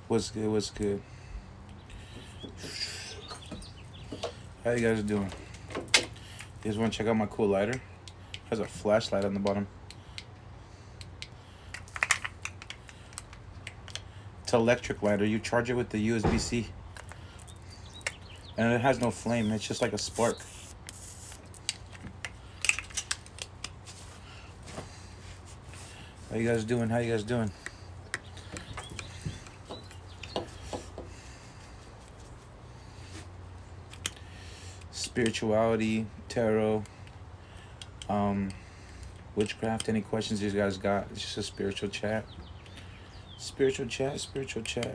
What's good? What's good? How you guys doing? You guys want to check out my cool lighter? It has a flashlight on the bottom. It's an electric lighter. You charge it with the USB-C. And it has no flame. It's just like a spark. How you guys doing? How you guys doing? Spirituality, tarot, witchcraft. Any questions you guys got? It's just a spiritual chat. Spiritual chat, spiritual chat.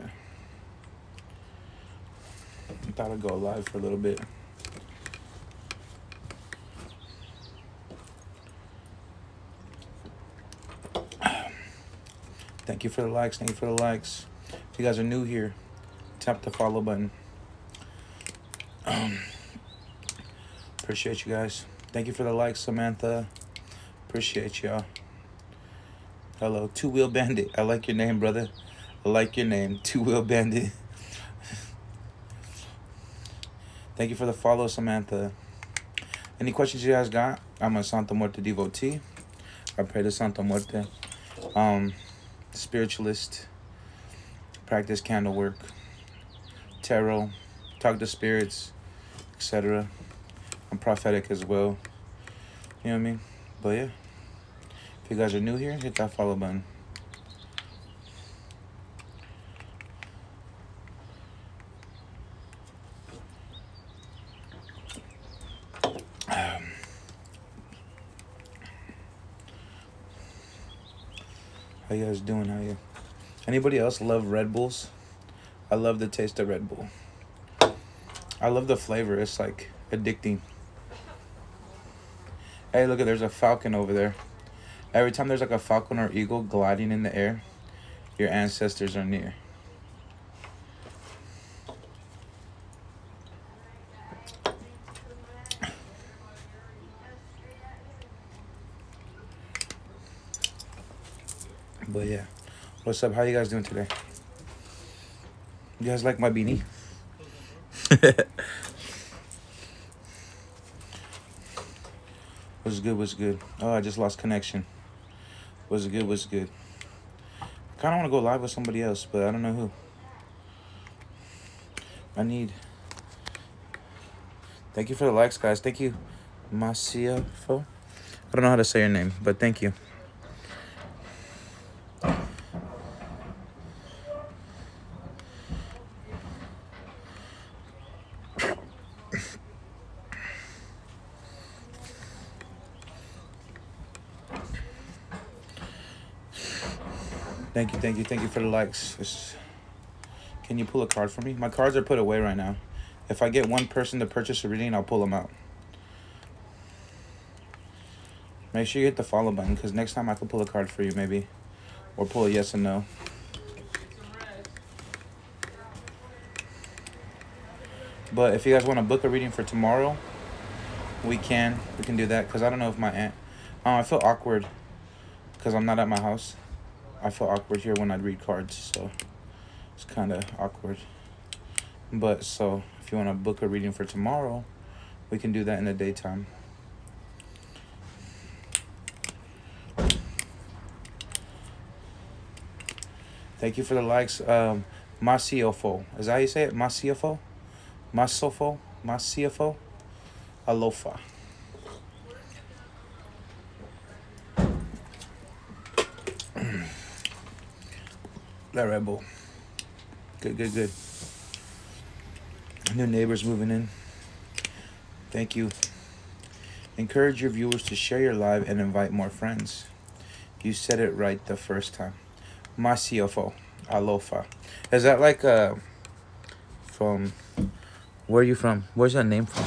I thought I'd go live for a little bit. Thank you for the likes. Thank you for the likes. If you guys are new here, tap the follow button. Appreciate you guys. Thank you for the likes, Samantha. Appreciate y'all. Hello, Two Wheel Bandit. I like your name, brother. I like your name, Two Wheel Bandit. Thank you for the follow, Samantha. Any questions you guys got? I'm a Santa Muerte devotee. I pray to Santa Muerte. Spiritualist. Practice candle work. Tarot. Talk to spirits, etc. I'm prophetic as well. You know what I mean? But yeah. If you guys are new here, hit that follow button. How you guys doing? How you? Anybody else love Red Bulls? I love the taste of Red Bull. I love the flavor. It's like addicting. Hey, look, there's a falcon over there. Every time there's like a falcon or eagle gliding in the air, your ancestors are near. But yeah, what's up? How you guys doing today? You guys like my beanie? What's good? What's good? Oh, I just lost connection. What's good? What's good? I kind of want to go live with somebody else, but I don't know who. I need. Thank you for the likes, guys. Thank you, Masiafo. I don't know how to say your name, but thank you. Thank you for the likes. Can you pull a card for me? My cards are put away right now. If I get one person to purchase a reading, I'll pull them out. Make sure you hit the follow button, because next time I can pull a card for you, maybe. Or pull a yes and no. But if you guys want to book a reading for tomorrow, we can do that, because I don't know if my aunt... I feel awkward, because I'm not at my house. I feel awkward here when I read cards, so it's kind of awkward. But so if you want to book a reading for tomorrow, we can do that in the daytime. Thank you for the likes. Masiofo. Is that how you say it? Masiofo? Masofo? Masiofo? Alofa. That Red Bull. Good. New neighbors moving in. Thank you. Encourage your viewers to share your live and invite more friends. You said it right the first time. Masiofo. Alofa. Is that like from where are you from? Where's that name from?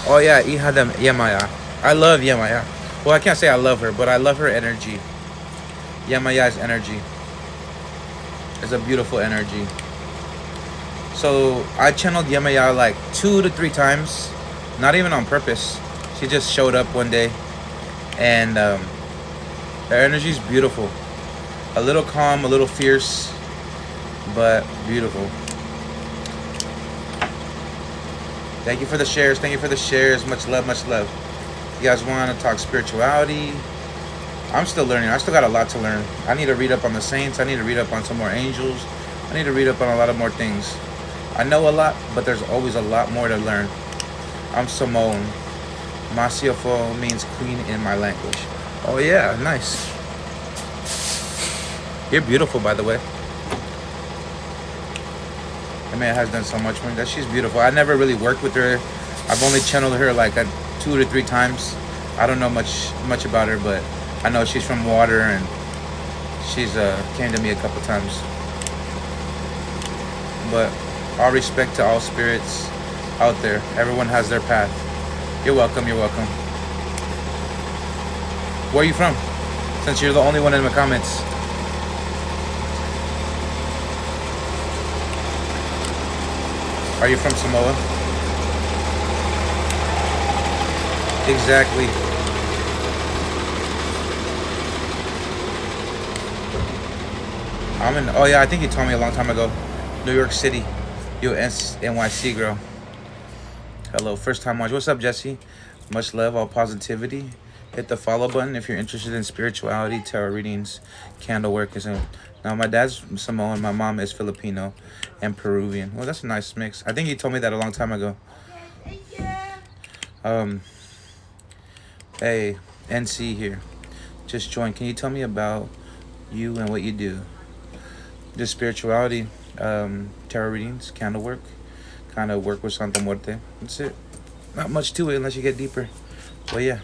Oh yeah, Ihadam Yamaya. I love Yamaya. Well, I can't say I love her, but I love her energy. Yamaya's energy. It's a beautiful energy. So I channeled Yamaya like 2 to 3 times, not even on purpose. She just showed up one day, and her energy's beautiful. A little calm, a little fierce, but beautiful. Thank you for the shares. Thank you for the shares. Much love, much love. You guys want to talk spirituality? I'm still learning. I still got a lot to learn. I need to read up on the saints. I need to read up on some more angels. I need to read up on a lot of more things. I know a lot, but there's always a lot more to learn. I'm Simone. Masiofo means queen in my language. Oh yeah, nice. You're beautiful, by the way. Amaya has done so much for me. That she's beautiful. I never really worked with her. I've only channeled her like 2 to 3 times. I don't know much about her, but I know she's from water, and she's came to me a couple times. But all respect to all spirits out there. Everyone has their path. You're welcome. You're welcome. Where are you from? Since you're the only one in the comments. Are you from Samoa? Exactly. I'm in. Oh yeah, I think you told me a long time ago. New York City. You NYC girl. Hello, first time watch. What's up, Jesse? Much love, all positivity. Hit the follow button if you're interested in spirituality, tarot readings, candle work. Now my dad's Samoan, my mom is Filipino and Peruvian. Well, that's a nice mix. I think he told me that a long time ago. Hey, NC here. Just joined. Can you tell me about you and what you do? Just spirituality, tarot readings, candle work, kind of work with Santa Muerte. That's it. Not much to it unless you get deeper. But yeah.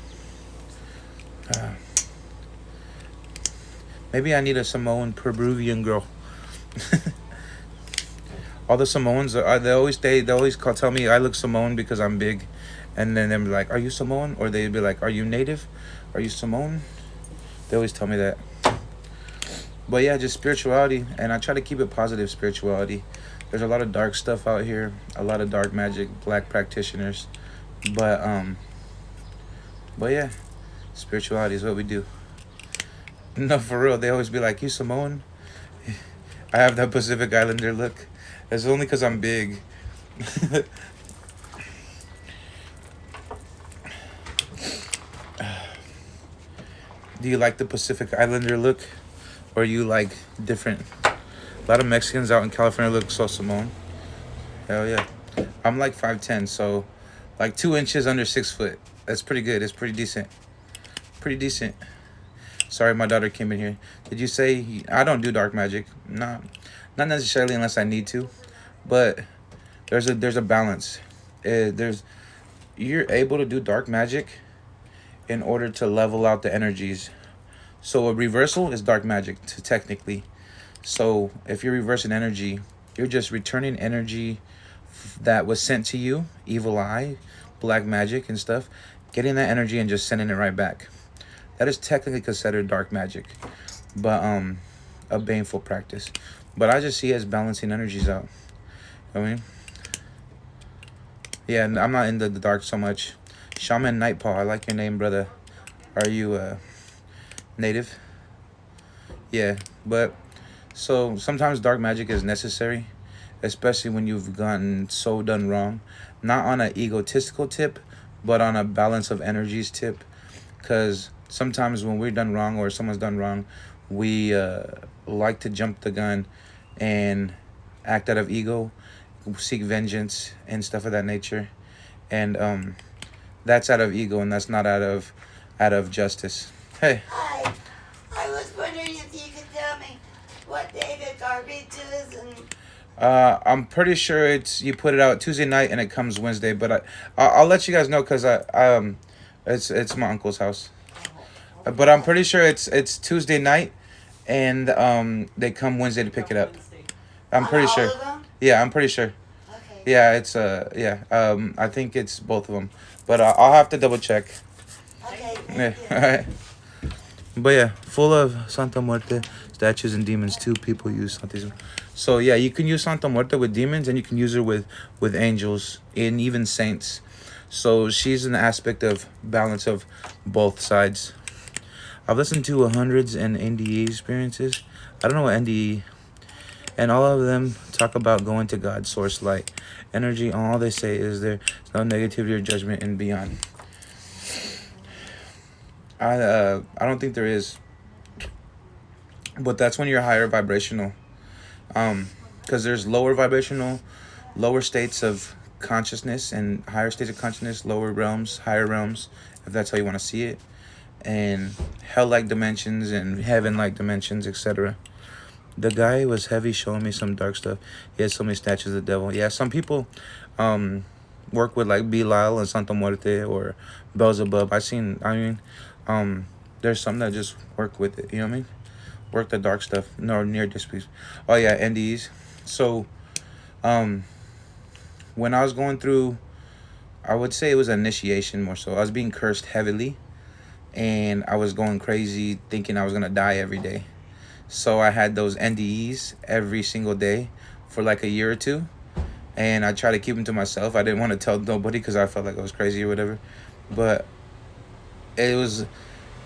Maybe I need a Samoan Peruvian girl. All the Samoans they always tell me I look Samoan because I'm big, and then they're like, "Are you Samoan?" Or they'd be like, "Are you native? Are you Samoan?" They always tell me that. But yeah, just spirituality, and I try to keep it positive spirituality. There's a lot of dark stuff out here, a lot of dark magic, black practitioners, but yeah, spirituality is what we do. No, for real, they always be like, "You Samoan?" I have that Pacific Islander look. It's only because I'm big. Do you like the Pacific Islander look? Or you like different? A lot of Mexicans out in California look so Samoan. Hell yeah. I'm like 5'10", so like 2 inches under 6 foot. That's pretty good. It's pretty decent. Pretty decent. Sorry, my daughter came in here. Did you say I don't do dark magic? Not necessarily unless I need to, but there's a balance. You're able to do dark magic in order to level out the energies. So a reversal is dark magic technically. So if you're reversing energy, you're just returning energy that was sent to you, evil eye, black magic and stuff, getting that energy and just sending it right back. That is technically considered dark magic, but a baneful practice. But I just see it as balancing energies out. You know what I mean? Yeah, I'm not into the dark so much. Shaman Nightpaw, I like your name, brother. Are you native? Yeah, but so sometimes dark magic is necessary, especially when you've gotten so done wrong. Not on an egotistical tip, but on a balance of energies tip. Because sometimes when we're done wrong or someone's done wrong, we like to jump the gun and act out of ego, seek vengeance and stuff of that nature. And that's out of ego, and that's not out of justice. Hey. Hi. I was wondering if you could tell me what day the garbage is and I'm pretty sure it's you put it out Tuesday night and it comes Wednesday. But I'll let you guys know because it's my uncle's house. But I'm pretty sure it's Tuesday night and they come Wednesday to pick it up. I'm pretty sure. Yeah, I'm pretty sure. Yeah, it's yeah. I think it's both of them, but I'll have to double check. Yeah. All right. But yeah, full of Santa Muerte statues and demons too. People use Santismo. So yeah, you can use Santa Muerte with demons, and you can use her with angels and even saints. So she's an aspect of balance of both sides. I've listened to hundreds and NDE experiences. I don't know what NDE, and all of them talk about going to God's source light, energy. All they say is there's no negativity or judgment and beyond. I don't think there is, but that's when you're higher vibrational. Because there's lower vibrational, lower states of consciousness and higher states of consciousness, lower realms, higher realms, if that's how you want to see it, and hell-like dimensions and heaven-like dimensions, etc. The guy was heavy showing me some dark stuff. He had so many statues of the devil. Yeah, some people work with like Belial and Santa Muerte or Beelzebub. I mean, there's some that just work with it, you know what I mean? Work the dark stuff. No, near displease. Oh yeah, NDEs. So, when I was going through, I would say it was initiation more so. I was being cursed heavily, and I was going crazy thinking I was gonna die every day. So I had those NDEs every single day for like a year or two, and I tried to keep them to myself. I didn't want to tell nobody because I felt like I was crazy or whatever. But it was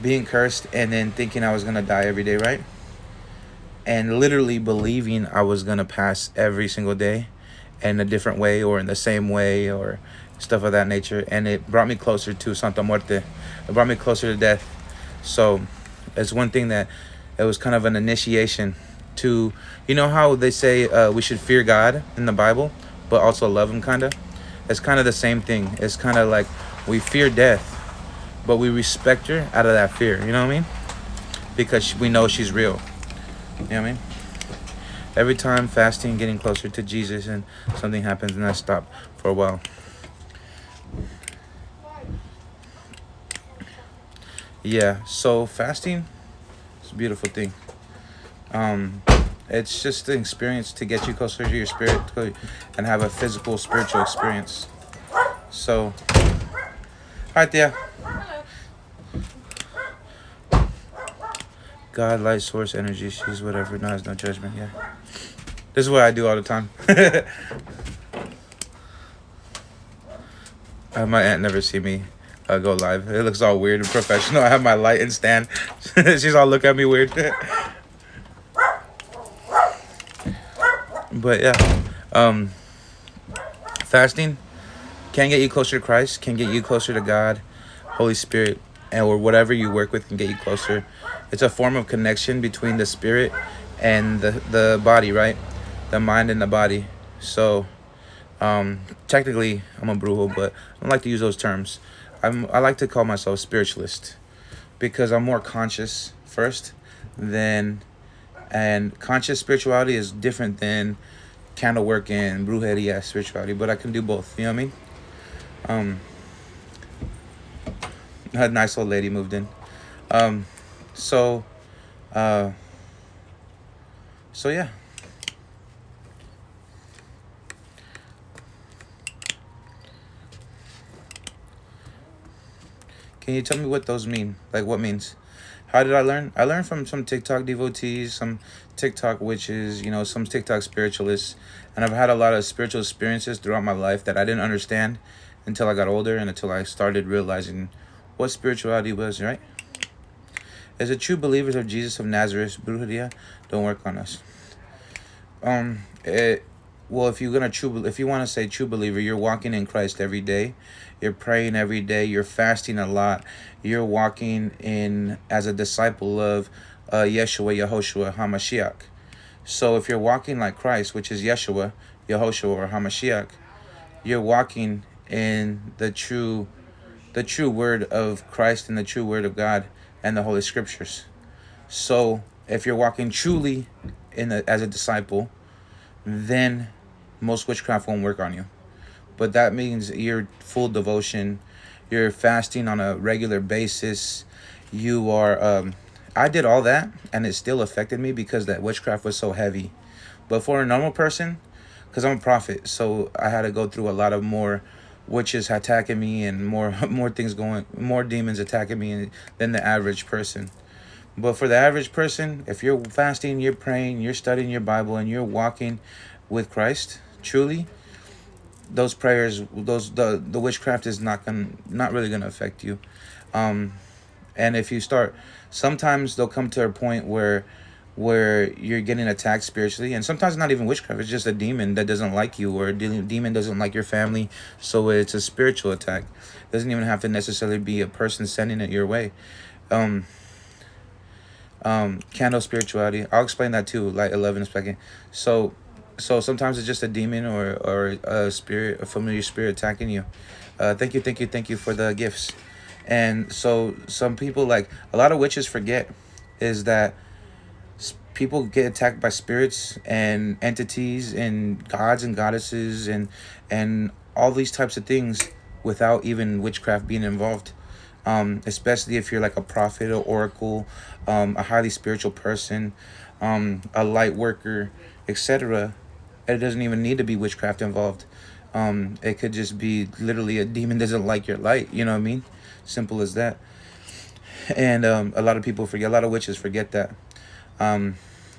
being cursed and then thinking I was gonna die every day, right? And literally believing I was gonna pass every single day in a different way or in the same way or stuff of that nature. And it brought me closer to Santa Muerte. It brought me closer to death. So it's one thing that it was kind of an initiation to, you know how they say we should fear God in the Bible, but also love him, kind of? It's kind of the same thing. It's kind of like we fear death, but we respect her out of that fear, you know what I mean? Because we know she's real. You know what I mean? Every time fasting, getting closer to Jesus, and something happens, and I stop for a while. Yeah, so fasting is a beautiful thing. It's just an experience to get you closer to your spirit and have a physical, spiritual experience. So, hi, Thea. God, light, source, energy, she's whatever, no, has no judgment, yeah. This is what I do all the time. My aunt never see me go live. It looks all weird and professional. I have my light and stand. She's all look at me weird. But yeah, fasting can get you closer to Christ, can get you closer to God, Holy Spirit, and or whatever you work with can get you closer. It's a form of connection between the spirit and the body, right? The mind and the body. So technically I'm a brujo, but I don't like to use those terms. I like to call myself spiritualist because I'm more conscious first than, and conscious spirituality is different than candle work and brujeria spirituality, but I can do both, you know what I mean? A nice old lady moved in. So yeah. Can you tell me what those mean? Like, what means? How did I learn? I learned from some TikTok devotees, some TikTok witches, you know, some TikTok spiritualists. And I've had a lot of spiritual experiences throughout my life that I didn't understand until I got older and until I started realizing what spirituality was, right? As a true believers of Jesus of Nazareth, brujeria don't work on us. Well, if you want to say true believer, you're walking in Christ every day. You're praying every day. You're fasting a lot. You're walking in as a disciple of Yeshua, Yehoshua, HaMashiach. So if you're walking like Christ, which is Yeshua, Yehoshua, or HaMashiach, you're walking in the true word of Christ and the true word of God and the Holy Scriptures. So if you're walking truly as a disciple, then most witchcraft won't work on you. But that means you're full devotion, you're fasting on a regular basis, you are I did all that and it still affected me because that witchcraft was so heavy. But for a normal person, because I'm a prophet, so I had to go through a lot of more witches attacking me and more more demons attacking me than the average person. But for the average person, if you're fasting, you're praying, you're studying your Bible, and you're walking with Christ, truly, those prayers, the witchcraft is not really gonna affect you. Um, and if you start, sometimes they'll come to a point where you're getting attacked spiritually, and sometimes not even witchcraft. It's just a demon that doesn't like you, or a demon doesn't like your family, so it's a spiritual attack. It doesn't even have to necessarily be a person sending it your way. Um, Candle spirituality. I'll explain that too, like 11 in a second. So, so sometimes it's just a demon or a spirit, a familiar spirit attacking you. Thank you for the gifts. And so some people, like a lot of witches forget is that people get attacked by spirits and entities and gods and goddesses and all these types of things without even witchcraft being involved. Especially if you're like a prophet or oracle, a highly spiritual person, a light worker, etc. It doesn't even need to be witchcraft involved. It could just be literally a demon doesn't like your light. You know what I mean? Simple as that. And a lot of people forget. A lot of witches forget that. Um,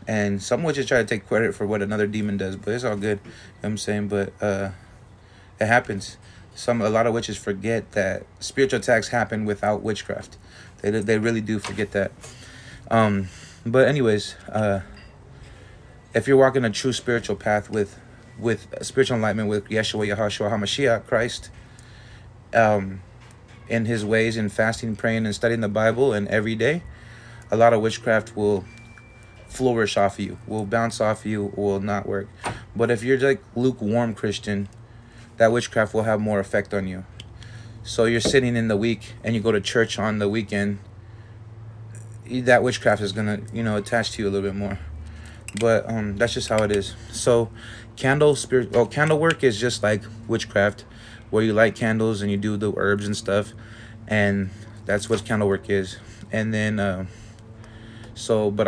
and some witches try to take credit for what another demon does, but it's all good. You know what I'm saying, but it happens. A lot of witches forget that spiritual attacks happen without witchcraft. They really do forget that. But anyways, if you're walking a true spiritual path with spiritual enlightenment with Yeshua Yahushua Hamashiach Christ, in his ways, in fasting, praying, and studying the Bible, and every day, a lot of witchcraft will flourish off you, will bounce off you, will not work. But if you're like lukewarm Christian, that witchcraft will have more effect on you. So you're sitting in the week and you go to church on the weekend, that witchcraft is gonna, attach to you a little bit more. But that's just how it is. So candle work is just like witchcraft, where you light candles and you do the herbs and stuff, and that's what candle work is. And then but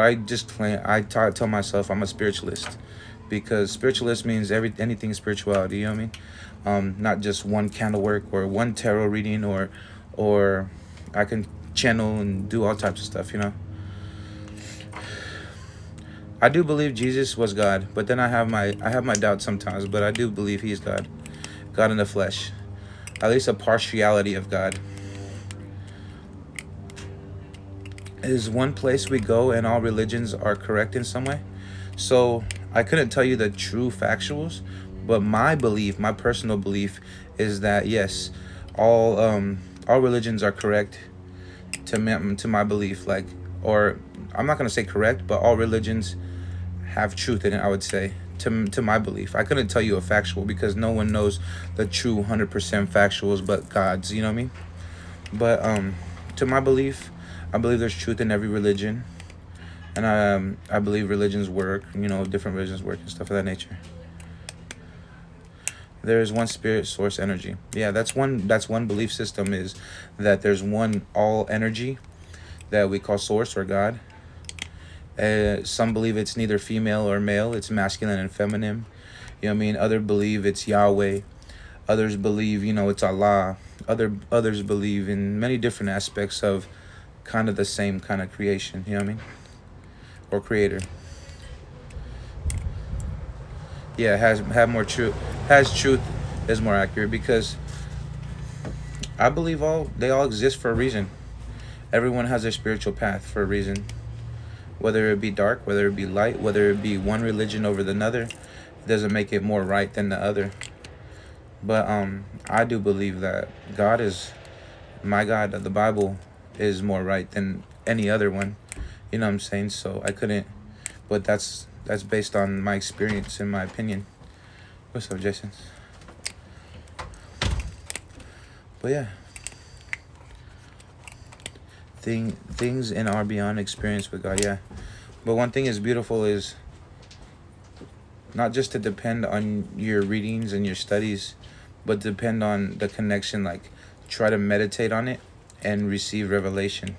tell myself I'm a spiritualist, because spiritualist means anything spirituality, you know what I mean? Not just one candle work or one tarot reading, or I can channel and do all types of stuff, I do believe Jesus was God, but then I have my doubts sometimes, but I do believe he's God in the flesh, at least a partiality of God. Is one place we go and all religions are correct in some way. So I couldn't tell you the true factuals, but my personal belief is that yes, all religions are correct to my belief. Like, or I'm not gonna say correct, but all religions have truth in it, I would say, to my belief. I couldn't tell you a factual because no one knows the true 100% factuals but God's, you know what I mean? But to my belief, I believe there's truth in every religion. And I believe religions work, different religions work and stuff of that nature. There is one spirit, source, energy. Yeah, that's one belief system, is that there's one all energy that we call source or God. Some believe it's neither female or male, it's masculine and feminine. You know what I mean? Others believe it's Yahweh. Others believe, it's Allah. Others believe in many different aspects of kind of the same kind of creation, you know what I mean? Or creator. Yeah, has truth is more accurate, because I believe they all exist for a reason. Everyone has their spiritual path for a reason. Whether it be dark, whether it be light, whether it be one religion over another, it doesn't make it more right than the other. But I do believe that God is my God. The Bible is more right than any other one. You know what I'm saying? So I couldn't. But that's based on my experience and my opinion. What's up, Jason? But yeah. Things in our beyond experience with God, yeah. But one thing is beautiful is not just to depend on your readings and your studies, but depend on the connection. Like, try to meditate on it and receive revelation.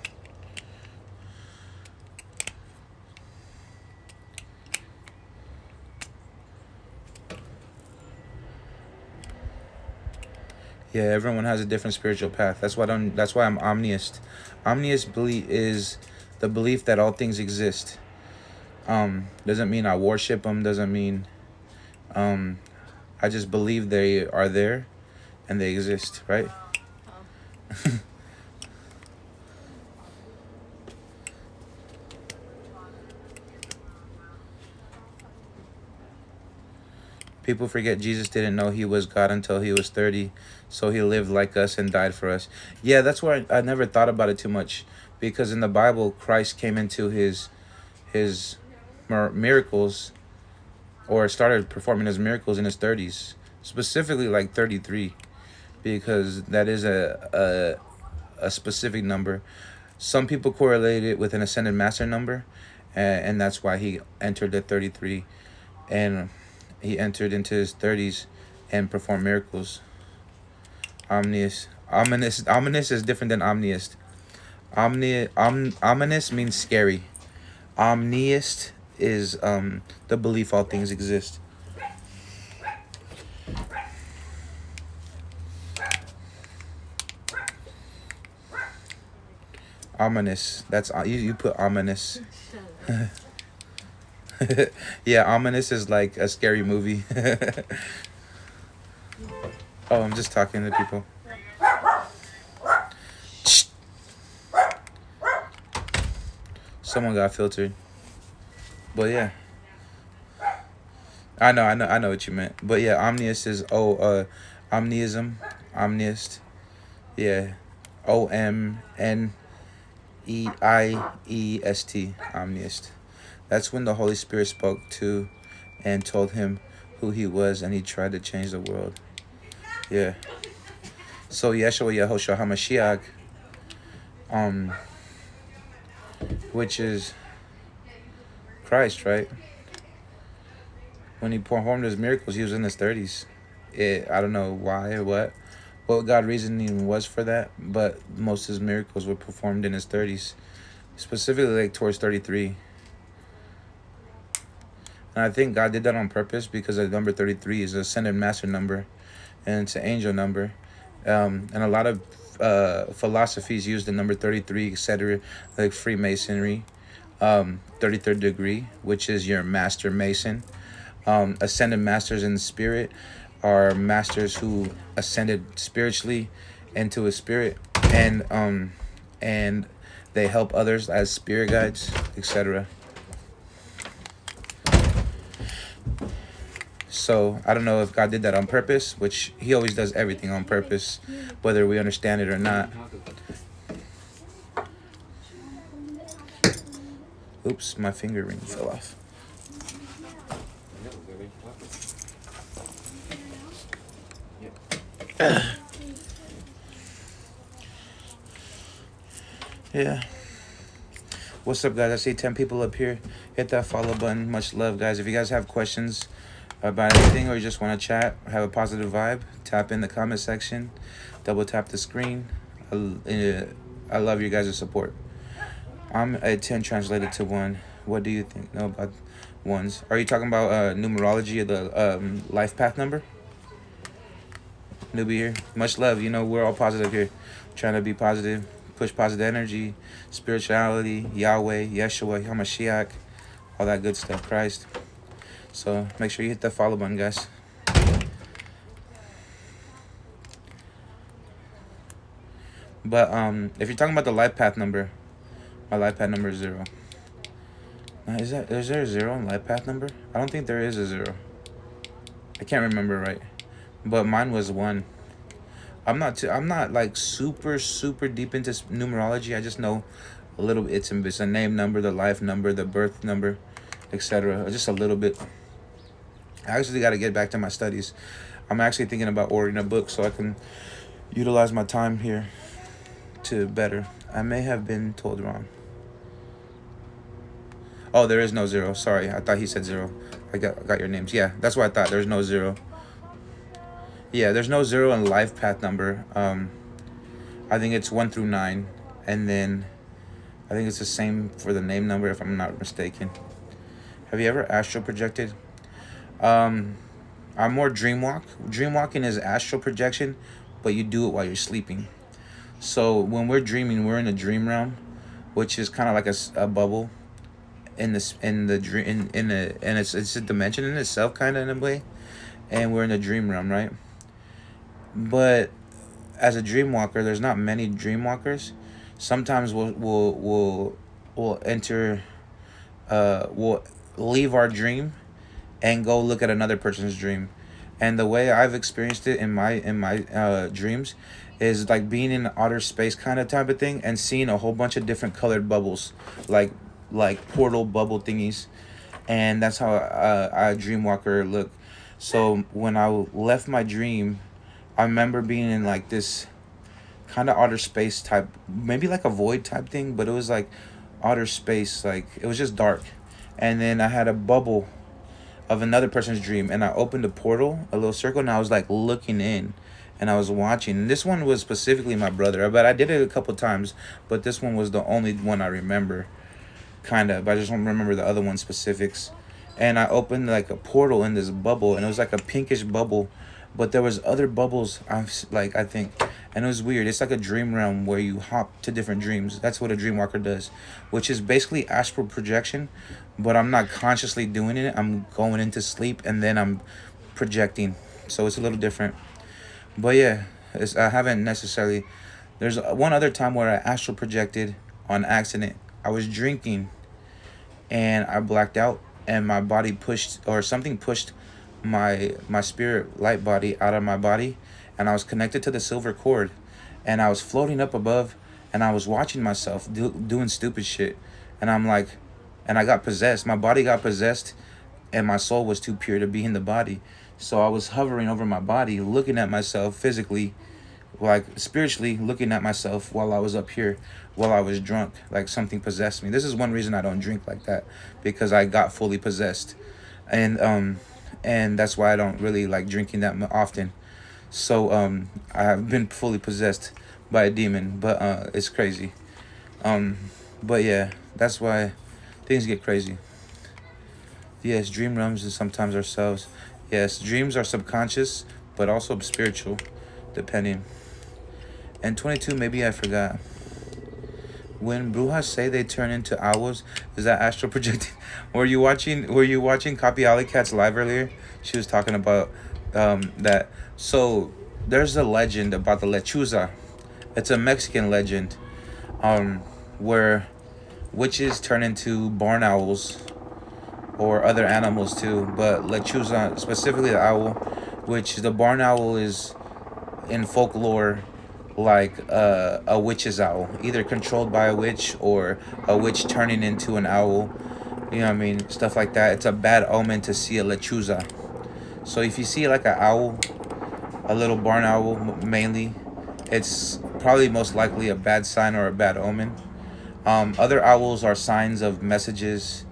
Yeah, everyone has a different spiritual path. That's why I'm omniist. Omniist belief is the belief that all things exist. Doesn't mean I worship them. Doesn't mean um, I just believe they are there and they exist. Right? People forget Jesus didn't know he was God until he was 30, so he lived like us and died for us. Yeah, that's why I never thought about it too much, because in the Bible, Christ came into his miracles, or started performing his miracles in his 30s, specifically like 33, because that is a specific number. Some people correlate it with an ascended master number, and that's why he entered the 33, and he entered into his 30s and performed miracles. Ominous is different than omniist. Ominous means scary. Omniist is the belief all things exist. Ominous. That's you put ominous. Yeah, ominous is like a scary movie. Oh, I'm just talking to people. Someone got filtered. But yeah. I know what you meant. But yeah, omnious is omniism, omniist. Yeah. OMNEIEST, omniist. That's when the Holy Spirit spoke to and told him who he was, and he tried to change the world. Yeah. So Yeshua Yahushua HaMashiach, which is Christ, right? When he performed his miracles, he was in his 30s. I don't know why or what God's reasoning was for that, but most of his miracles were performed in his 30s, specifically like towards 33. And I think God did that on purpose, because the number 33 is a ascended master number, and it's an angel number. And a lot of philosophies use the number 33, etc., like Freemasonry, 33rd degree, which is your master mason. Ascended masters in the spirit are masters who ascended spiritually into a spirit, and they help others as spirit guides, etc. So I don't know if God did that on purpose, which he always does everything on purpose, whether we understand it or not. Oops, my finger ring fell off. Yeah. What's up, guys? I see 10 people up here. Hit that follow button. Much love, guys. If you guys have questions about anything, or you just want to chat, have a positive vibe, tap in the comment section. Double tap the screen. I love you guys' support. I'm a 10 translated to 1. What do you think? Know about ones? Are you talking about numerology of the life path number? Newbie here. Much love. You know, we're all positive here. Trying to be positive. Push positive energy, spirituality, Yahweh, Yeshua, HaMashiach, all that good stuff, Christ. So make sure you hit that follow button, guys. But if you're talking about the life path number, my life path number is 0. Now, is there a 0 in life path number? I don't think there is a 0. I can't remember right, but mine was 1. I'm not like super deep into numerology. I just know a little bit. It's a name number, the life number, the birth number, etc. Just a little bit. I actually got to get back to my studies. I'm actually thinking about ordering a book so I can utilize my time here to better. I may have been told wrong. Oh, there is no zero. Sorry, I thought he said zero. I got your names. Yeah, that's what I thought. There's no zero. Yeah, there's no zero in life path number. I think it's 1 through 9, and then I think it's the same for the name number if I'm not mistaken. Have you ever astral projected? Um, I'm more dreamwalk. Dreamwalking is astral projection, but you do it while you're sleeping. So when we're dreaming, we're in a dream realm, which is kind of like a bubble in this in the dream in a and it's a dimension in itself, kind of in a way, and we're in a dream realm, right? But as a dream walker, there's not many dream walkers. Sometimes we'll enter, we'll leave our dream and go look at another person's dream. And the way I've experienced it in my dreams is like being in outer space kind of type of thing and seeing a whole bunch of different colored bubbles, like portal bubble thingies, and that's how a dream walker look. So when I left my dream, I remember being in like this kind of outer space type, maybe like a void type thing, but it was like outer space, like it was just dark. And then I had a bubble of another person's dream, and I opened a portal, a little circle, and I was like looking in, and I was watching. And this one was specifically my brother, but I did it a couple times, but this one was the only one I remember, kind of. But I just don't remember the other one specifics. And I opened like a portal in this bubble, and it was like a pinkish bubble, but there was other bubbles. I think, and it was weird. It's like a dream realm where you hop to different dreams. That's what a dream walker does, which is basically astral projection, but I'm not consciously doing it. I'm going into sleep and then I'm projecting, so it's a little different. But yeah, I haven't necessarily. There's one other time where I astral projected on accident. I was drinking and I blacked out, and my body pushed, or something pushed my spirit light body out of my body, and I was connected to the silver cord, and I was floating up above, and I was watching myself doing stupid shit, and I'm like, and I got possessed. My body got possessed, and my soul was too pure to be in the body. So I was hovering over my body, looking at myself physically, like spiritually looking at myself while I was up here, while I was drunk, like something possessed me. This is one reason I don't drink like that, because I got fully possessed, and that's why I don't really like drinking that often. So I have been fully possessed by a demon, but it's crazy. Um, but yeah, that's why things get crazy. Yes, dream realms and sometimes ourselves. Yes, dreams are subconscious, but also spiritual, depending. And 22, maybe I forgot. When brujas say they turn into owls, is that astral projecting? Were you watching Copy Alley Cat's live earlier? She was talking about that. So there's a legend about the lechuza. It's a Mexican legend, where witches turn into barn owls or other animals too. But lechuza, specifically the owl, which the barn owl is in folklore like a witch's owl, either controlled by a witch or a witch turning into an owl. You know what I mean? Stuff like that. It's a bad omen to see a lechuza. So if you see like an owl, a little barn owl mainly, it's probably most likely a bad sign or a bad omen. Other owls are signs of messages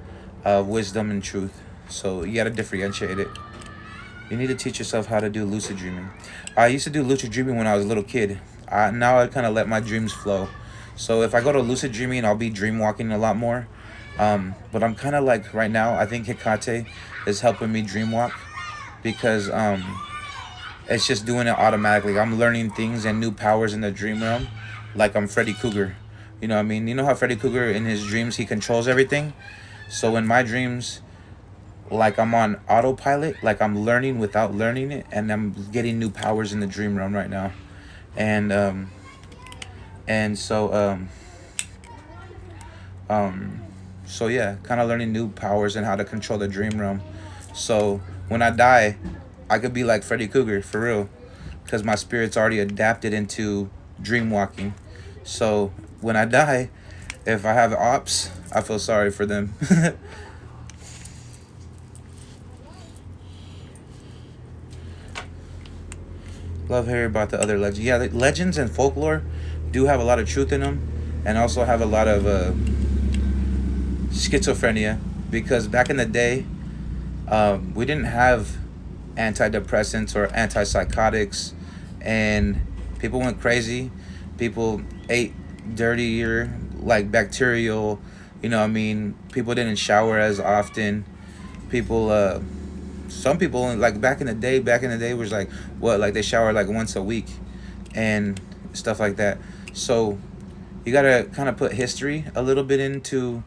of wisdom and truth. So you got to differentiate it. You need to teach yourself how to do lucid dreaming. I used to do lucid dreaming when I was a little kid. Now I kind of let my dreams flow. So if I go to lucid dreaming, I'll be dream walking a lot more. But I'm kind of like right now, I think Hecate is helping me dream walk, because it's just doing it automatically. I'm learning things and new powers in the dream realm, like I'm Freddy Krueger. You know what I mean? You know how Freddy Krueger in his dreams, he controls everything? So in my dreams, like I'm on autopilot, like I'm learning without learning it, and I'm getting new powers in the dream realm right now. And and so so yeah, kind of learning new powers and how to control the dream realm. So when I die, I could be like Freddy Krueger for real, because my spirit's already adapted into dream walking. So when I die, if I have ops, I feel sorry for them. Love hearing about the other legends. Yeah, the legends and folklore do have a lot of truth in them, and also have a lot of schizophrenia. because back in the day, we didn't have antidepressants or antipsychotics, and people went crazy. People ate dirtier, like bacterial. You know, what I mean, people didn't shower as often. People, some people like back in the day was like what, like they shower like once a week, and stuff like that. So you gotta kind of put history a little bit into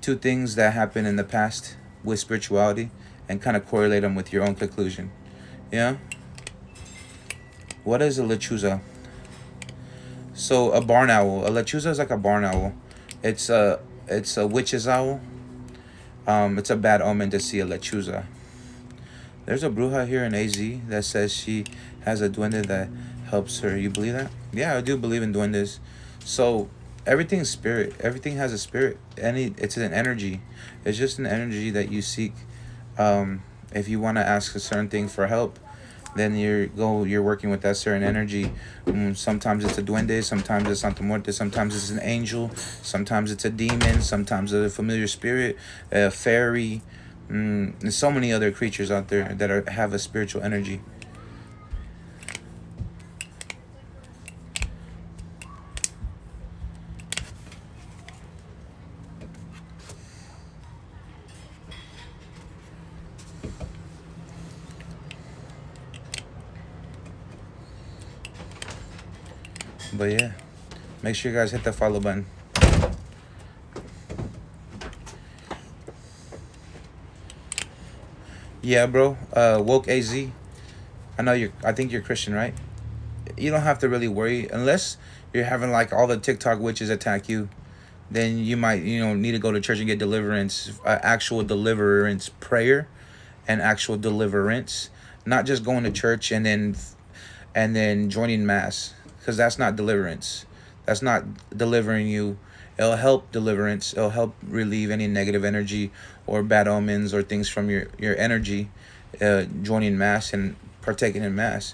two things that happened in the past with spirituality, and kind of correlate them with your own conclusion. Yeah. What is a lechuza? So a barn owl. A lechuza is like a barn owl. It's a witch's owl. It's a bad omen to see a lechuza. There's a bruja here in AZ that says she has a duende that helps her. You believe that? Yeah, I do believe in duendes. So everything's spirit. Everything has a spirit. It's an energy. It's just an energy that you seek. If you want to ask a certain thing for help, then you're working with that certain energy. Sometimes it's a duende, sometimes it's Santa Muerte, sometimes it's an angel, sometimes it's a demon, sometimes a familiar spirit, a fairy. There's so many other creatures out there that have a spiritual energy. But yeah, make sure you guys hit the follow button. Yeah, bro. Woke AZ. I think you're Christian, right? You don't have to really worry unless you're having like all the TikTok witches attack you. Then you might, need to go to church and get deliverance, actual deliverance prayer, and actual deliverance, not just going to church and then joining mass, because that's not deliverance. That's not delivering you. It'll help deliverance. It'll help relieve any negative energy or bad omens or things from your energy, joining mass and partaking in mass.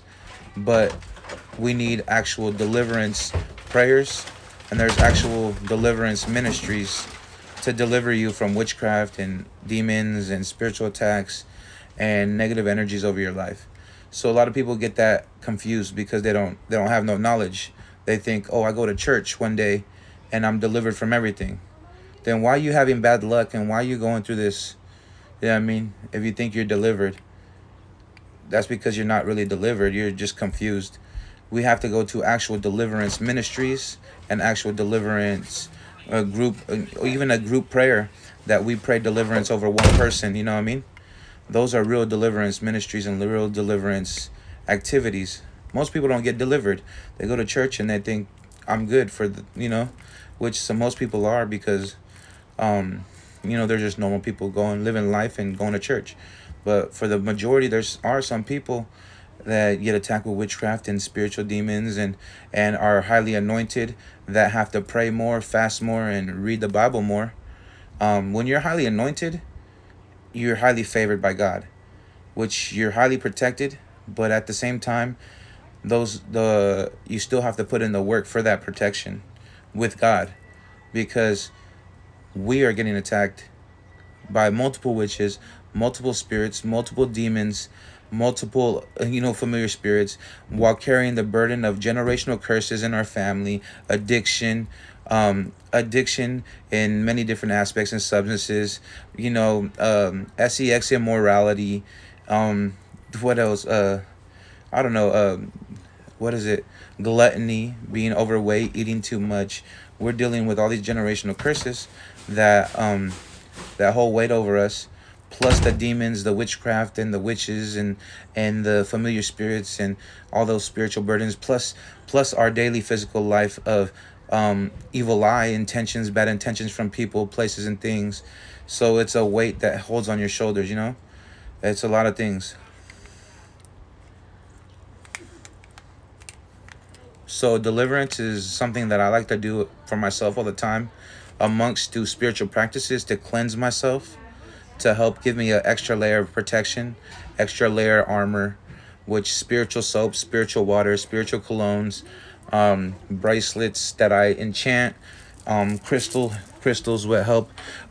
But we need actual deliverance prayers, and there's actual deliverance ministries to deliver you from witchcraft and demons and spiritual attacks and negative energies over your life. So a lot of people get that confused because they don't have no knowledge. They think, "Oh, I go to church one day and I'm delivered from everything." Then why are you having bad luck, and why are you going through this? Yeah, I mean, if you think you're delivered, that's because you're not really delivered. You're just confused. We have to go to actual deliverance ministries and actual deliverance group, or even a group prayer that we pray deliverance over one person. You know what I mean? Those are real deliverance ministries and real deliverance activities. Most people don't get delivered. They go to church and they think I'm good for which most people are, because they're just normal people going living life and going to church. But for the majority, are some people that get attacked with witchcraft and spiritual demons, and are highly anointed, that have to pray more, fast more, and read the Bible more. When you're highly anointed, you're highly favored by God, which you're highly protected. But at the same time, you still have to put in the work for that protection with God, because we are getting attacked by multiple witches, multiple spirits, multiple demons, multiple familiar spirits, while carrying the burden of generational curses in our family, addiction in many different aspects and substances, sex immorality, what else, I don't know, what is it, gluttony, being overweight, eating too much. We're dealing with all these generational curses that hold weight over us, plus the demons, the witchcraft, and the witches, and the familiar spirits, and all those spiritual burdens, plus our daily physical life of evil eye intentions, bad intentions from people, places, and things. So it's a weight that holds on your shoulders. It's a lot of things. So deliverance is something that I like to do for myself all the time, amongst do spiritual practices to cleanse myself, to help give me an extra layer of protection, extra layer of armor, which spiritual soaps, spiritual water, spiritual colognes, bracelets that I enchant, crystal crystals will help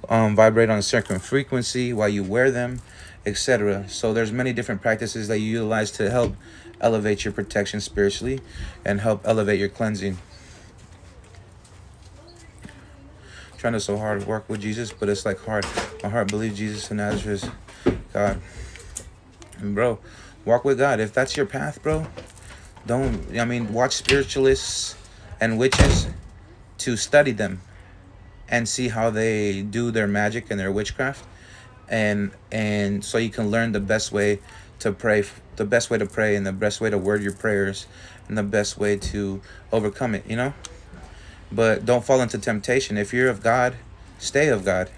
vibrate on a certain frequency while you wear them, etc. So there's many different practices that you utilize to help elevate your protection spiritually and help elevate your cleansing. Trying to so hard work with Jesus, but it's like hard. My heart believes Jesus and Nazareth, God. And bro, walk with God. If that's your path, bro, watch spiritualists and witches to study them and see how they do their magic and their witchcraft, and so you can learn the best way to pray, the best way to pray, and the best way to word your prayers, and the best way to overcome it. But don't fall into temptation. If you're of God, stay of God.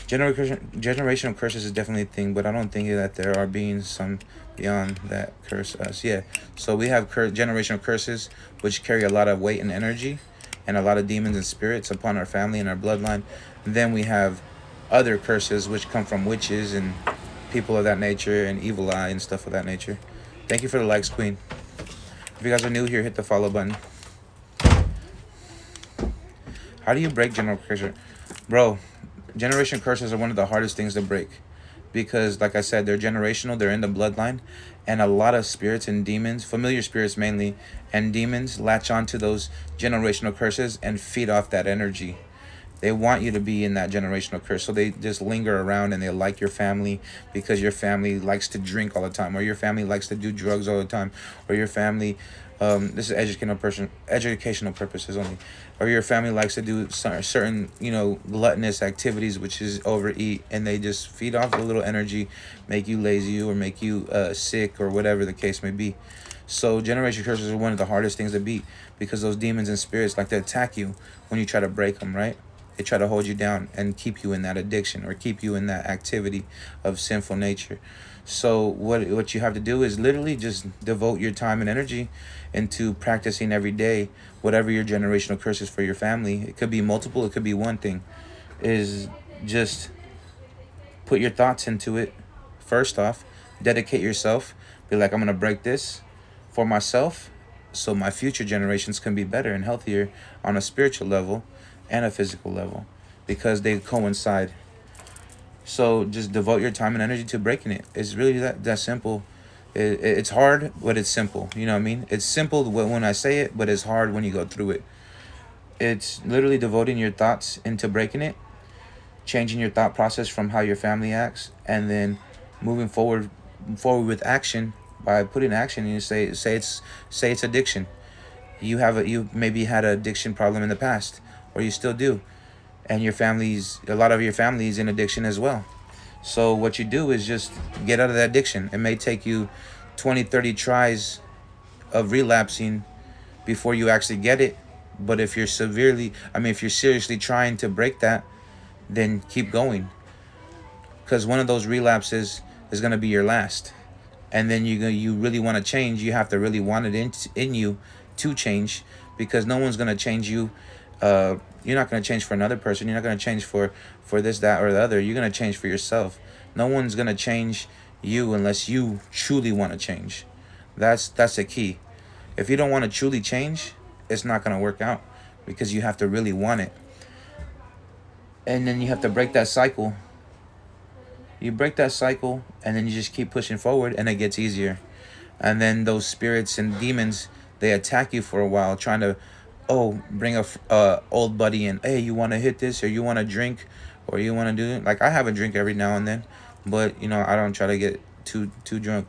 Generational curses is definitely a thing, but I don't think that there are beings some beyond that curse us. Yeah. So we have generational curses, which carry a lot of weight and energy, and a lot of demons and spirits upon our family and our bloodline. And then we have other curses, which come from witches and people of that nature, and evil eye and stuff of that nature. Thank you for the likes, Queen. If you guys are new here, hit the follow button. How do you break generational curses? Bro, generation curses are one of the hardest things to break. Because, like I said, they're generational, they're in the bloodline. And a lot of spirits and demons, familiar spirits mainly, and demons latch onto those generational curses and feed off that energy. They want you to be in that generational curse. So they just linger around, and they like your family because your family likes to drink all the time, or your family likes to do drugs all the time, or your family... this is educational purposes only. Or your family likes to do certain, gluttonous activities, which is overeat, and they just feed off a little energy, make you lazy or make you sick or whatever the case may be. So generation curses are one of the hardest things to beat because those demons and spirits like to attack you when you try to break them, right? They try to hold you down and keep you in that addiction or keep you in that activity of sinful nature. So what you have to do is literally just devote your time and energy into practicing every day whatever your generational curse is for your family. It could be multiple, it could be one thing. Is just put your thoughts into it. First off, dedicate yourself. Be like, I'm going to break this for myself so my future generations can be better and healthier on a spiritual level and a physical level, because they coincide. So just devote your time and energy to breaking it. It's really that simple. It's hard, but it's simple. You know what I mean? It's simple when I say it, but it's hard when you go through it. It's literally devoting your thoughts into breaking it, changing your thought process from how your family acts, and then moving forward with action by putting action. And you say it's addiction. You maybe had an addiction problem in the past, or you still do, and a lot of your family is in addiction as well. So what you do is just get out of that addiction. It may take you 20, 30 tries of relapsing before you actually get it. But if you're seriously trying to break that, then keep going. Because one of those relapses is going to be your last. And then you really want to change. You have to really want it in you to change, because no one's going to change you. You're not going to change for another person. You're not going to change for this, that, or the other. You're going to change for yourself. No one's going to change you unless you truly want to change. That's the key. If you don't want to truly change, it's not going to work out, because you have to really want it. And then you have to break that cycle. You break that cycle, and then you just keep pushing forward, and it gets easier. And then those spirits and demons, they attack you for a while, trying to bring a old buddy in. Hey, you want to hit this, or you want to drink, or you want to do it? Like, I have a drink every now and then, but I don't try to get too drunk,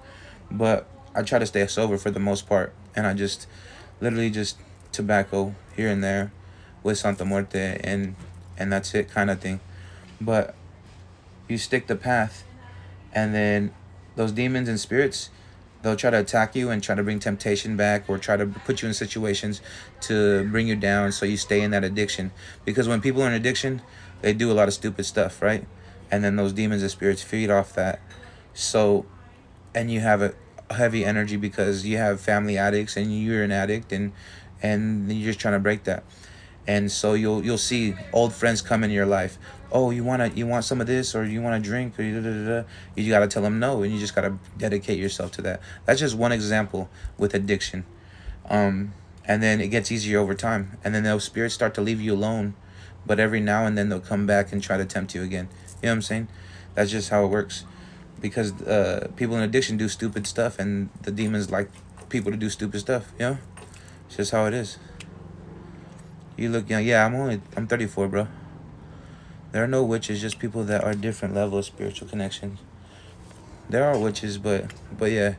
but I try to stay sober for the most part. And I just literally just tobacco here and there with Santa Muerte, and that's it, kind of thing. But you stick the path, and then those demons and spirits, they'll try to attack you and try to bring temptation back, or try to put you in situations to bring you down so you stay in that addiction. Because when people are in addiction, they do a lot of stupid stuff, right? And then those demons and spirits feed off that. So, and you have a heavy energy because you have family addicts and you're an addict, and you're just trying to break that. And so you'll see old friends come in your life. Oh, you want some of this, or you want to drink, or you got to tell them no, and you just got to dedicate yourself to that. That's just one example with addiction. And And then it gets easier over time. And then those spirits start to leave you alone. But every now and then they'll come back and try to tempt you again. You know what I'm saying? That's just how it works. Because people in addiction do stupid stuff, and the demons like people to do stupid stuff. You know? It's just how it is. You look young. Yeah, I'm 34, bro. There are no witches, just people that are different level of spiritual connections. There are witches, but yeah,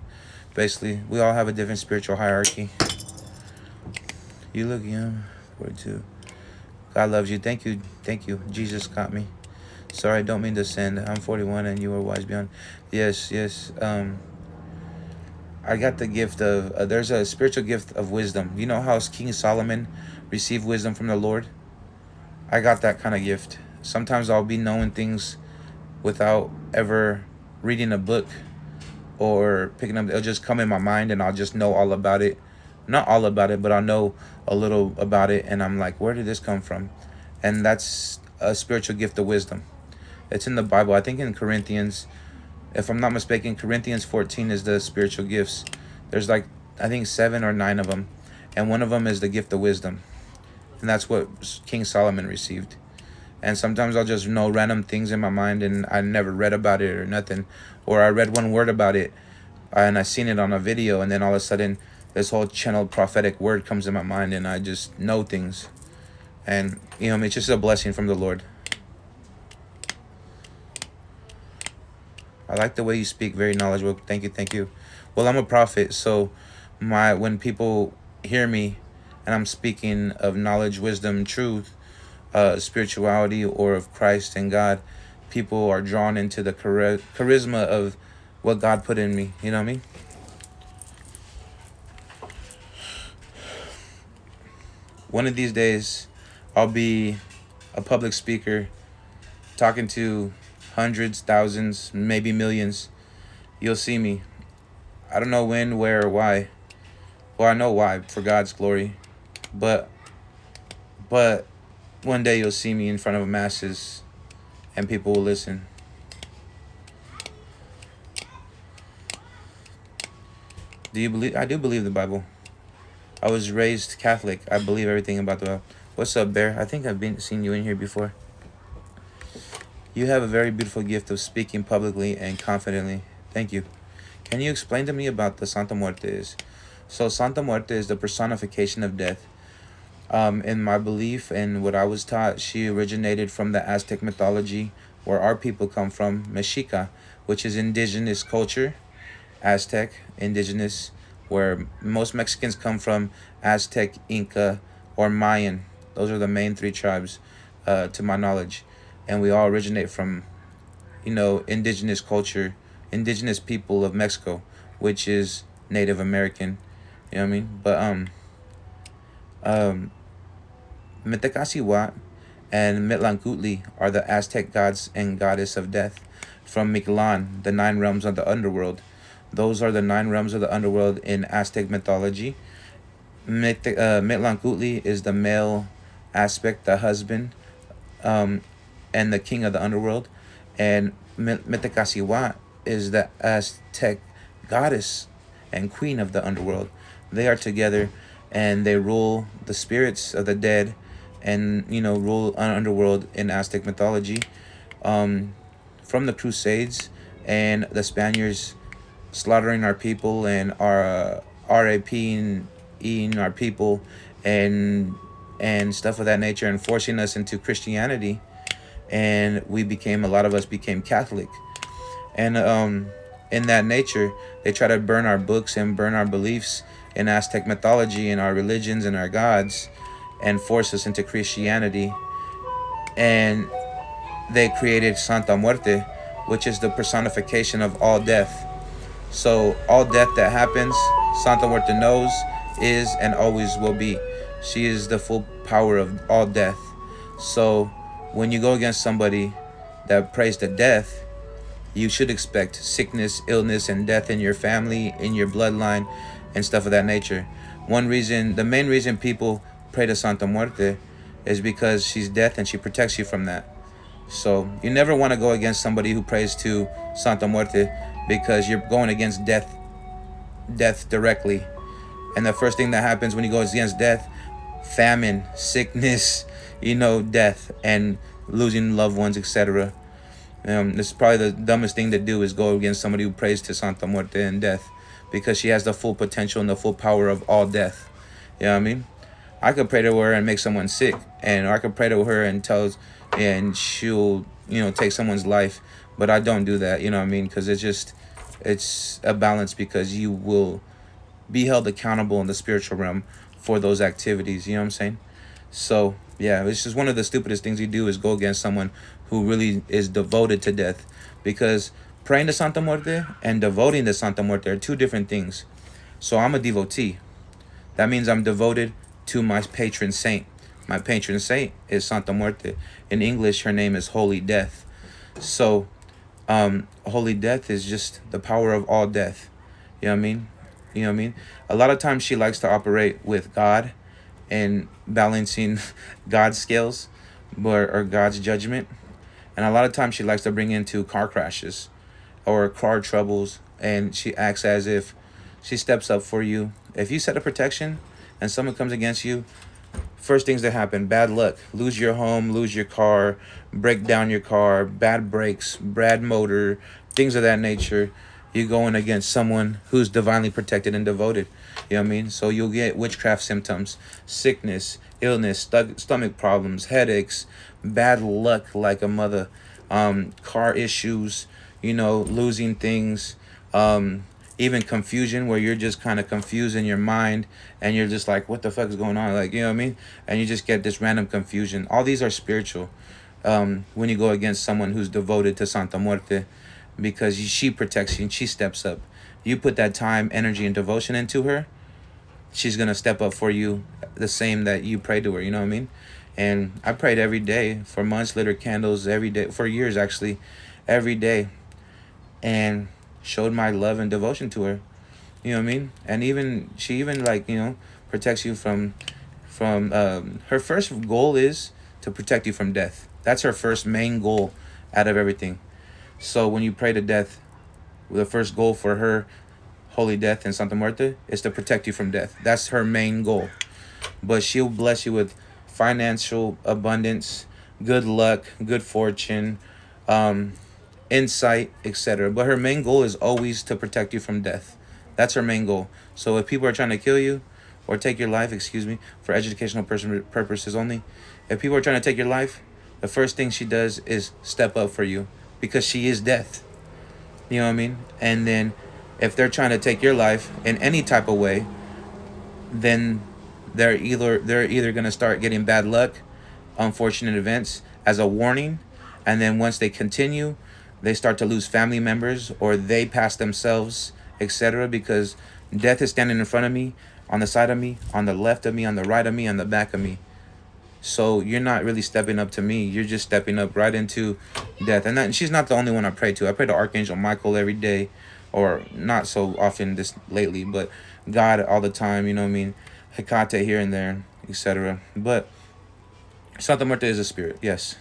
basically, we all have a different spiritual hierarchy. You look young, 42. God loves you. Thank you. Jesus got me. Sorry, I don't mean to sin. I'm 41 and you are wise beyond. Yes. I got the gift of, there's a spiritual gift of wisdom. You know how King Solomon received wisdom from the Lord? I got that kind of gift. Sometimes I'll be knowing things without ever reading a book or picking up. It'll just come in my mind and I'll just know all about it. Not all about it, but I'll know a little about it. And I'm like, where did this come from? And that's a spiritual gift of wisdom. It's in the Bible. I think in Corinthians, if I'm not mistaken, Corinthians 14 is the spiritual gifts. There's like, I think 7 or 9 of them. And one of them is the gift of wisdom. And that's what King Solomon received. And sometimes I'll just know random things in my mind and I never read about it or nothing. Or I read one word about it and I seen it on a video, and then all of a sudden this whole channeled prophetic word comes in my mind and I just know things. And, you know, it's just a blessing from the Lord. I like the way you speak, very knowledgeable. Thank you. Well, I'm a prophet, so when people hear me and I'm speaking of knowledge, wisdom, truth, spirituality, or of Christ and God, people are drawn into the charisma of what God put in me. You know what I mean? One of these days, I'll be a public speaker talking to hundreds, thousands, maybe millions. You'll see me. I don't know when, where, or why. Well, I know why, for God's glory. But one day you'll see me in front of masses and people will listen. Do you believe? I do believe the Bible. I was raised Catholic. I believe everything about the Bible. What's up, Bear? I think I've seen you in here before. You have a very beautiful gift of speaking publicly and confidently. Thank you. Can you explain to me about the Santa Muerte is? So Santa Muerte is the personification of death. In my belief and what I was taught, she originated from the Aztec mythology, where our people come from, Mexica, which is indigenous culture. Aztec, indigenous, where most Mexicans come from, Aztec, Inca, or Mayan. Those are the main 3 tribes, to my knowledge. And we all originate from, indigenous culture, indigenous people of Mexico, which is Native American. You know what I mean? But, Metacasihuat and Mitlancutli are the Aztec gods and goddess of death. From Mictlan, the 9 realms of the underworld. Those are the 9 realms of the underworld in Aztec mythology. Mitlancutli is the male aspect, the husband, and the king of the underworld. And Metacasihuat is the Aztec goddess and queen of the underworld. They are together and they rule the spirits of the dead and, rule an underworld in Aztec mythology. From the Crusades and the Spaniards slaughtering our people and our RAPing our people and stuff of that nature, and forcing us into Christianity, and a lot of us became Catholic. And in that nature, they try to burn our books and burn our beliefs in Aztec mythology and our religions and our gods, and force us into Christianity. And they created Santa Muerte, which is the personification of all death. So all death that happens, Santa Muerte knows, is, and always will be. She is the full power of all death. So when you go against somebody that prays to death, you should expect sickness, illness, and death in your family, in your bloodline, and stuff of that nature. The main reason people pray to Santa Muerte is because she's death and she protects you from that. So you never want to go against somebody who prays to Santa Muerte, because you're going against death directly. And the first thing that happens when he goes against death, famine, sickness, death, and losing loved ones, etc. This is probably the dumbest thing to do, is go against somebody who prays to Santa Muerte and death, because she has the full potential and the full power of all death. You know what I mean? I could pray to her and make someone sick, and I could pray to her and she'll take someone's life, but I don't do that. You know what I mean? Because it's a balance, because you will be held accountable in the spiritual realm for those activities. You know what I'm saying? So yeah, it's just one of the stupidest things you do, is go against someone who really is devoted to death, because praying to Santa Muerte and devoting to Santa Muerte are two different things. So I'm a devotee. That means I'm devoted to my patron saint. My patron saint is Santa Muerte. In English, her name is Holy Death. So Holy Death is just the power of all death. You know what I mean? You know what I mean? A lot of times she likes to operate with God and balancing God's scales, or God's judgment. And a lot of times she likes to bring into car crashes or car troubles, and she acts as if she steps up for you. If you set a protection and someone comes against you, first things that happen: bad luck, lose your home, lose your car, break down your car, bad brakes, bad motor, things of that nature. You're going against someone who's divinely protected and devoted. You know what I mean? So you'll get witchcraft symptoms, sickness, illness, stomach problems, headaches, bad luck like a mother, car issues, losing things, even confusion, where you're just kind of confused in your mind and you're just like, what the fuck is going on? Like, you know what I mean? And you just get this random confusion. All these are spiritual. When you go against someone who's devoted to Santa Muerte, because she protects you and she steps up. You put that time, energy, and devotion into her, she's going to step up for you the same that you pray to her. You know what I mean? And I prayed every day for months, lit her candles every day, for years actually, every day, and showed my love and devotion to her. You know what I mean? And she even protects you from her first goal is to protect you from death. That's her first main goal out of everything. So when you pray to death, the first goal for her, Holy Death and Santa Muerte, is to protect you from death. That's her main goal. But she'll bless you with financial abundance, good luck, good fortune, insight, etc. But her main goal is always to protect you from death. That's her main goal. So if people are trying to kill you or take your life, for educational purposes only, if people are trying to take your life, the first thing she does is step up for you, because she is death. You know what I mean? And then if they're trying to take your life in any type of way, then they're either going to start getting bad luck, unfortunate events as a warning, and then once they continue, they start to lose family members, or they pass themselves, etc. Because death is standing in front of me, on the side of me, on the left of me, on the right of me, on the back of me. So you're not really stepping up to me. You're just stepping up right into death. And she's not the only one I pray to. I pray to Archangel Michael every day, or not so often this lately, but God all the time. You know what I mean? Hecate here and there, etc. But Santa Muerte is a spirit, yes.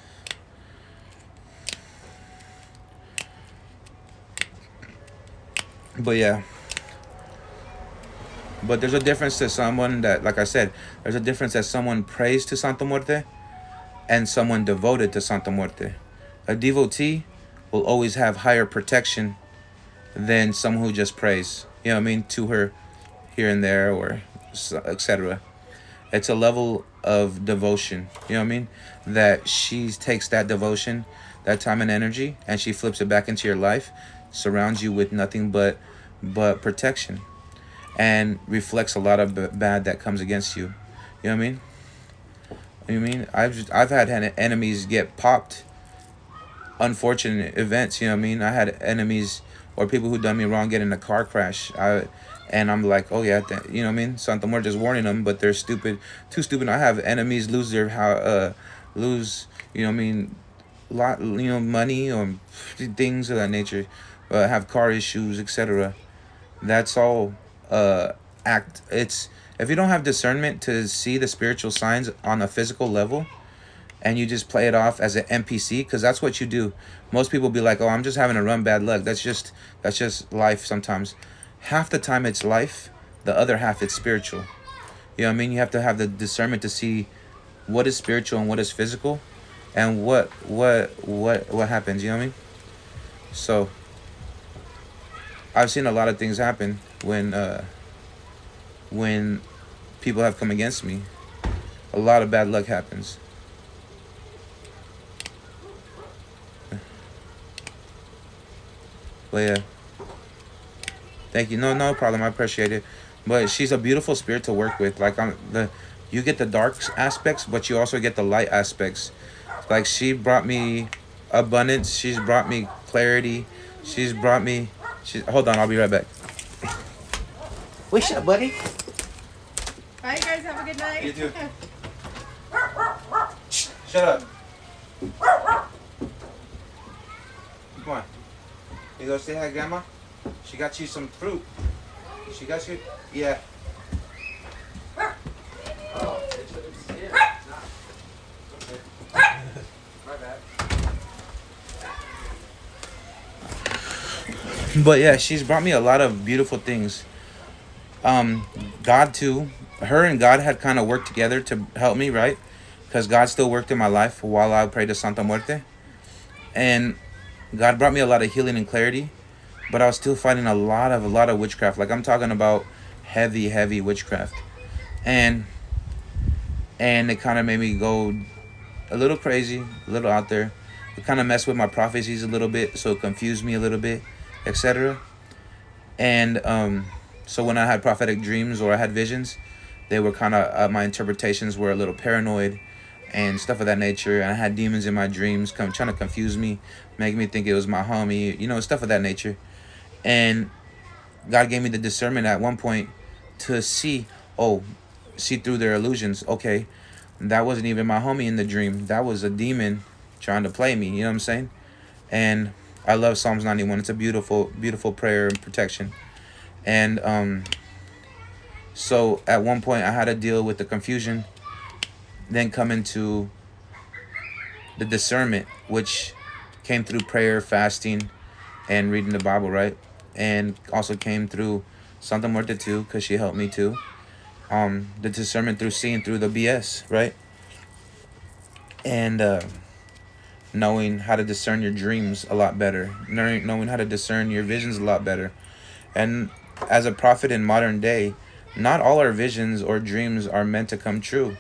But yeah. But there's a difference to someone that, like I said, there's a difference that someone prays to Santa Muerte and someone devoted to Santa Muerte. A devotee will always have higher protection than someone who just prays, you know what I mean, to her here and there, or etc. It's a level of devotion, you know what I mean, that she takes that devotion, that time and energy, and she flips it back into your life, surrounds you with nothing but protection, and reflects a lot of bad that comes against you. You know what I mean? You know what I mean? I've had enemies get popped. Unfortunate events. You know what I mean? I had enemies or people who done me wrong get in a car crash. And I'm like, oh yeah, you know what I mean? Santa Muerte just warning them, but they're stupid, too stupid. I have enemies lose you know what I mean, money or things of that nature, have car issues, etc. That's all it's if you don't have discernment to see the spiritual signs on a physical level, and you just play it off as an NPC, because that's what you do. Most people be like, oh, I'm just having a run, bad luck. That's just life sometimes. Half the time it's life, the other half is spiritual. You know what I mean? You have to have the discernment to see what is spiritual and what is physical, and what happens. You know what I mean? So I've seen a lot of things happen when people have come against me. A lot of bad luck happens. But yeah, thank you. No problem. I appreciate it. But she's a beautiful spirit to work with. Like you get the dark aspects, but you also get the light aspects. Like she brought me abundance. She's brought me clarity. She's brought me. Hold on. I'll be right back. What's up, buddy? Bye, guys. Have a good night. You too. Shut up. Come on. You go say hi, Grandma? She got you some fruit. She got you? Yeah. Oh, it's my bad. But yeah, she's brought me a lot of beautiful things. God too. Her and God had kind of worked together to help me, right? Because God still worked in my life while I prayed to Santa Muerte. And God brought me a lot of healing and clarity, but I was still fighting a lot of witchcraft. Like I'm talking about heavy witchcraft. And it kind of made me go a little crazy, a little out there. It kind of messed with my prophecies a little bit, so it confused me a little bit, etc. And so when I had prophetic dreams or I had visions, they were kind of my interpretations were a little paranoid and stuff of that nature. And I had demons in my dreams trying to confuse me, make me think it was my homie, stuff of that nature. And God gave me the discernment at one point to see through their illusions. Okay, that wasn't even my homie in the dream. That was a demon trying to play me. You know what I'm saying? And I love Psalms 91. It's a beautiful prayer and protection. And so at one point I had to deal with the confusion, then come into the discernment, which came through prayer, fasting, and reading the Bible, right? And also came through Santa Muerte too, because she helped me too. The discernment through seeing through the BS, right? And knowing how to discern your dreams a lot better, knowing how to discern your visions a lot better. And as a prophet in modern day, not all our visions or dreams are meant to come true.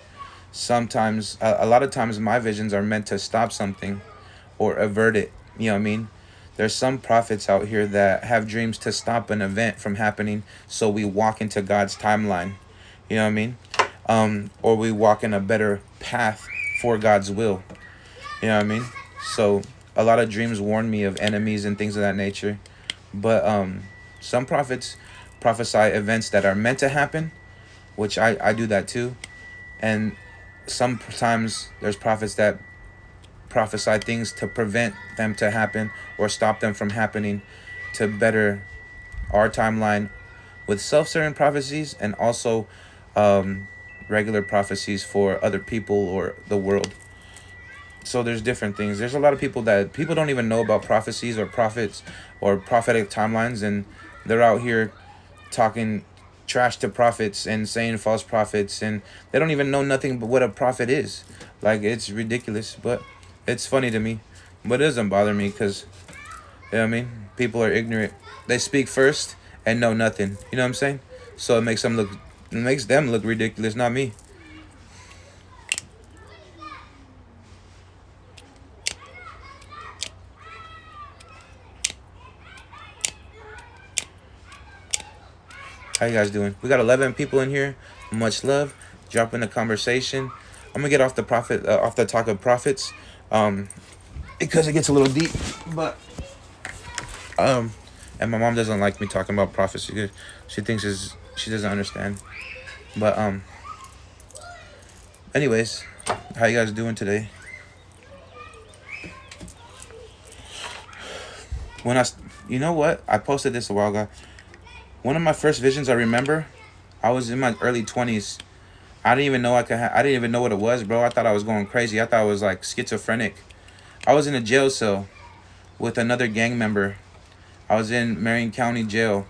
Sometimes, a lot of times my visions are meant to stop something or avert it. You know what I mean? There's some prophets out here that have dreams to stop an event from happening, so we walk into God's timeline. You know what I mean? Or we walk in a better path for God's will. You know what I mean? So a lot of dreams warn me of enemies and things of that nature. But some prophets prophesy events that are meant to happen, which I do that too. And sometimes there's prophets that prophesy things to prevent them to happen or stop them from happening, to better our timeline with self-certain prophecies and also regular prophecies for other people or the world. So there's different things. There's a lot of people don't even know about prophecies or prophets or prophetic timelines, and they're out here talking trash to prophets and saying false prophets, and they don't even know nothing but what a prophet is. Like, it's ridiculous, but it's funny to me. But it doesn't bother me because, you know what I mean? People are ignorant. They speak first and know nothing. You know what I'm saying? So it makes them look ridiculous, not me. How you guys doing? We got 11 people in here. Much love. Drop in the conversation. I'm gonna get off the talk of prophets, because it gets a little deep. But and my mom doesn't like me talking about prophets because she thinks she doesn't understand. But anyways, how you guys doing today? You know what? I posted this a while ago. One of my first visions I remember, I was in my early 20s. I didn't even know I didn't even know what it was, bro. I thought I was going crazy. I thought I was like schizophrenic. I was in a jail cell with another gang member. I was in Marion County Jail.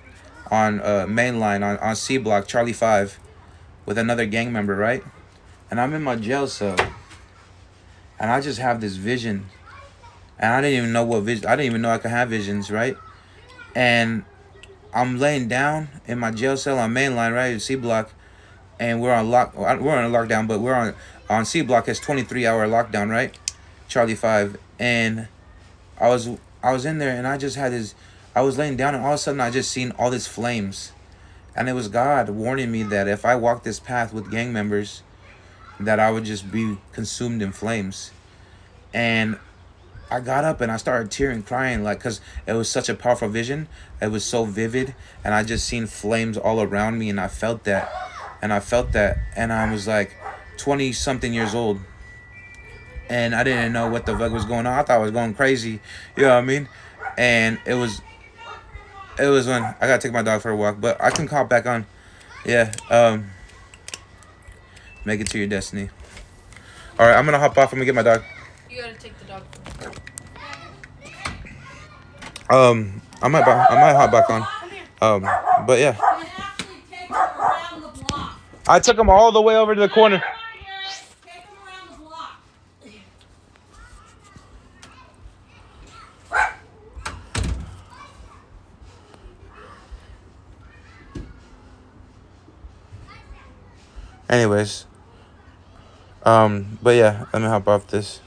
on main line on C block, Charlie 5, with another gang member, right? And I'm in my jail cell, and I just have this vision, and I didn't even know what vision. I didn't even know I could have visions, right? And I'm laying down in my jail cell on main line, right, C block, and we're on We're on a lockdown, but we're on C block. It's 23-hour lockdown, right? Charlie 5, and I was in there, and I just had this. I was laying down, and all of a sudden, I just seen all these flames, and it was God warning me that if I walked this path with gang members, that I would just be consumed in flames. And I got up and I started tearing, crying, like, because it was such a powerful vision. It was so vivid, and I just seen flames all around me, and I felt that, and I was like 20 something years old, and I didn't know what the fuck was going on. I thought I was going crazy, you know what I mean? And it was when I gotta take my dog for a walk, but I can call back on. Yeah, make it to your destiny. All right, I'm gonna hop off. I'm gonna get my dog. You gotta take the dog. I might hop back on. But yeah, I took him all the way over to the corner. Anyways, but yeah, let me hop off this.